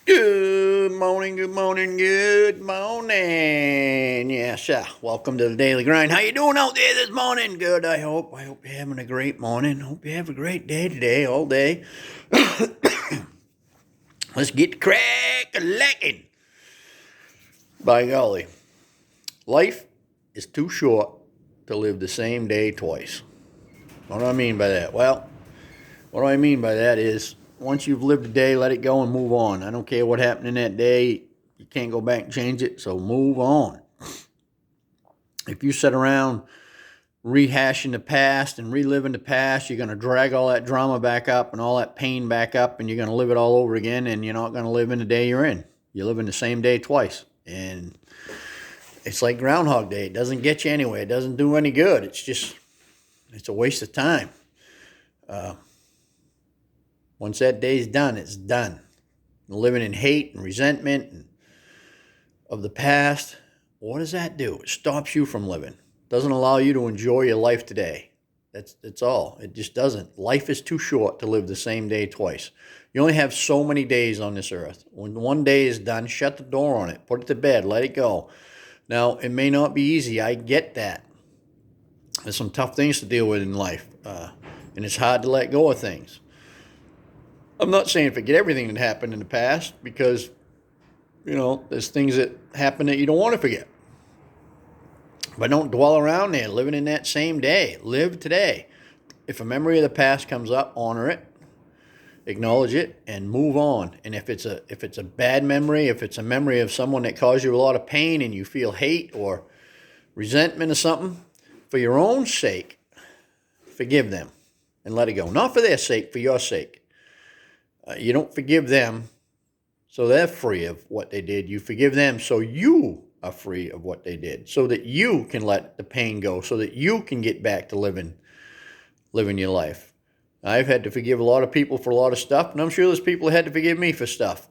Good morning, good morning, good morning. Yes, welcome to the Daily Grind. How you doing out there this morning? Good, I hope. I hope you're having a great morning. Hope you have a great day today, all day. Let's get crack-a-lacking. By golly, life is too short to live the same day twice. What do I mean by that? Well, what I mean by that is once you've lived a day, let it go and move on. I don't care what happened in that day. You can't go back and change it, so move on. If you sit around rehashing the past and reliving the past, you're going to drag all that drama back up and all that pain back up, and you're going to live it all over again, and you're not going to live in the day you're in. You're living the same day twice. And it's like Groundhog Day. It doesn't get you anywhere. It doesn't do any good. It's a waste of time. Once that day's done, it's done. Living in hate and resentment of the past, what does that do? It stops you from living. It doesn't allow you to enjoy your life today. That's all. It just doesn't. Life is too short to live the same day twice. You only have so many days on this earth. When one day is done, shut the door on it. Put it to bed. Let it go. Now, it may not be easy. I get that. There's some tough things to deal with in life, and it's hard to let go of things. I'm not saying forget everything that happened in the past because, there's things that happen that you don't want to forget. But don't dwell around there, living in that same day. Live today. If a memory of the past comes up, honor it, acknowledge it, and move on. And if it's a bad memory, if it's a memory of someone that caused you a lot of pain and you feel hate or resentment or something, for your own sake, forgive them and let it go. Not for their sake, for your sake. You don't forgive them so they're free of what they did. You forgive them so you are free of what they did, so that you can let the pain go, so that you can get back to living your life. I've had to forgive a lot of people for a lot of stuff, and I'm sure there's people who had to forgive me for stuff.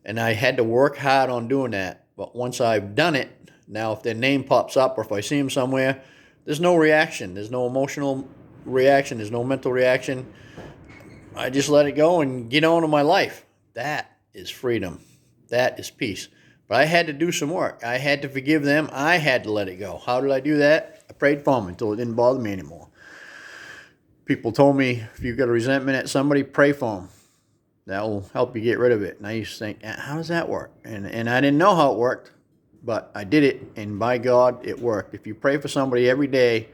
And I had to work hard on doing that. But once I've done it, now if their name pops up or if I see them somewhere, there's no reaction. There's no emotional reaction. There's no mental reaction. I just let it go and get on with my life. That is freedom. That is peace. But I had to do some work. I had to forgive them. I had to let it go. How did I do that? I prayed for them until it didn't bother me anymore. People told me, if you've got a resentment at somebody, pray for them. That will help you get rid of it. And I used to think, how does that work? And I didn't know how it worked, but I did it, and by God, it worked. If you pray for somebody every day,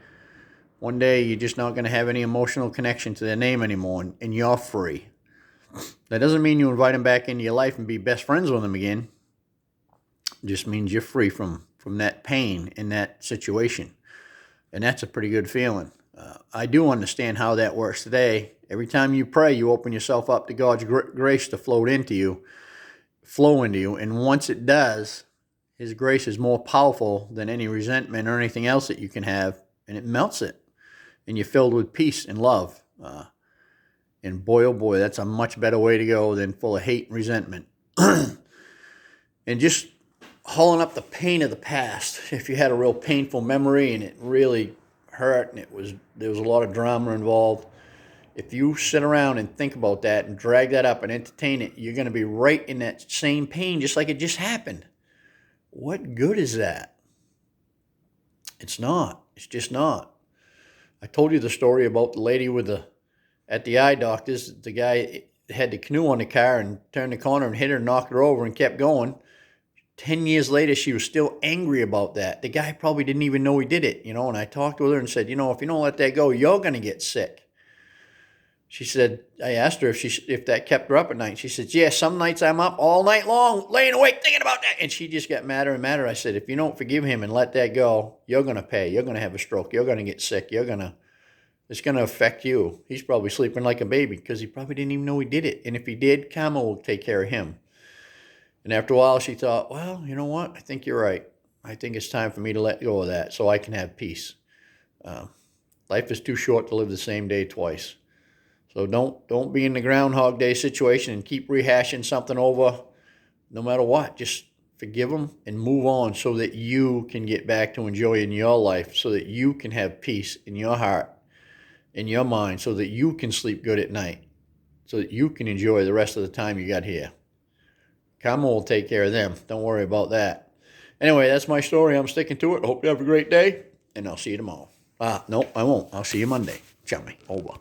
one day you're just not going to have any emotional connection to their name anymore, and you're free. That doesn't mean you invite them back into your life and be best friends with them again. It just means you're free from that pain in that situation. And that's a pretty good feeling. I do understand how that works today. Every time you pray, you open yourself up to God's grace to flow into you. And once it does, His grace is more powerful than any resentment or anything else that you can have, and it melts it. And you're filled with peace and love. And boy, oh boy, that's a much better way to go than full of hate and resentment. And just hauling up the pain of the past. If you had a real painful memory and it really hurt and there was a lot of drama involved, if you sit around and think about that and drag that up and entertain it, you're going to be right in that same pain just like it just happened. What good is that? It's not. It's just not. I told you the story about the lady at the eye doctor's. The guy had the canoe on the car and turned the corner and hit her and knocked her over and kept going. 10 years later, she was still angry about that. The guy probably didn't even know he did it, and I talked with her and said, if you don't let that go, you're going to get sick. She said, I asked her if that kept her up at night. She said, yeah, some nights I'm up all night long, laying awake, thinking about that. And she just got madder and madder. I said, if you don't forgive him and let that go, you're going to pay. You're going to have a stroke. You're going to get sick. It's going to affect you. He's probably sleeping like a baby because he probably didn't even know he did it. And if he did, karma will take care of him. And after a while, she thought, well, you know what? I think you're right. I think it's time for me to let go of that so I can have peace. Life is too short to live the same day twice. So don't be in the Groundhog Day situation and keep rehashing something over no matter what. Just forgive them and move on so that you can get back to enjoying your life, so that you can have peace in your heart, in your mind, so that you can sleep good at night, so that you can enjoy the rest of the time you got here. Karma will take care of them. Don't worry about that. Anyway, that's my story. I'm sticking to it. Hope you have a great day, and I'll see you tomorrow. No, I won't. I'll see you Monday. Ciao, me. Over.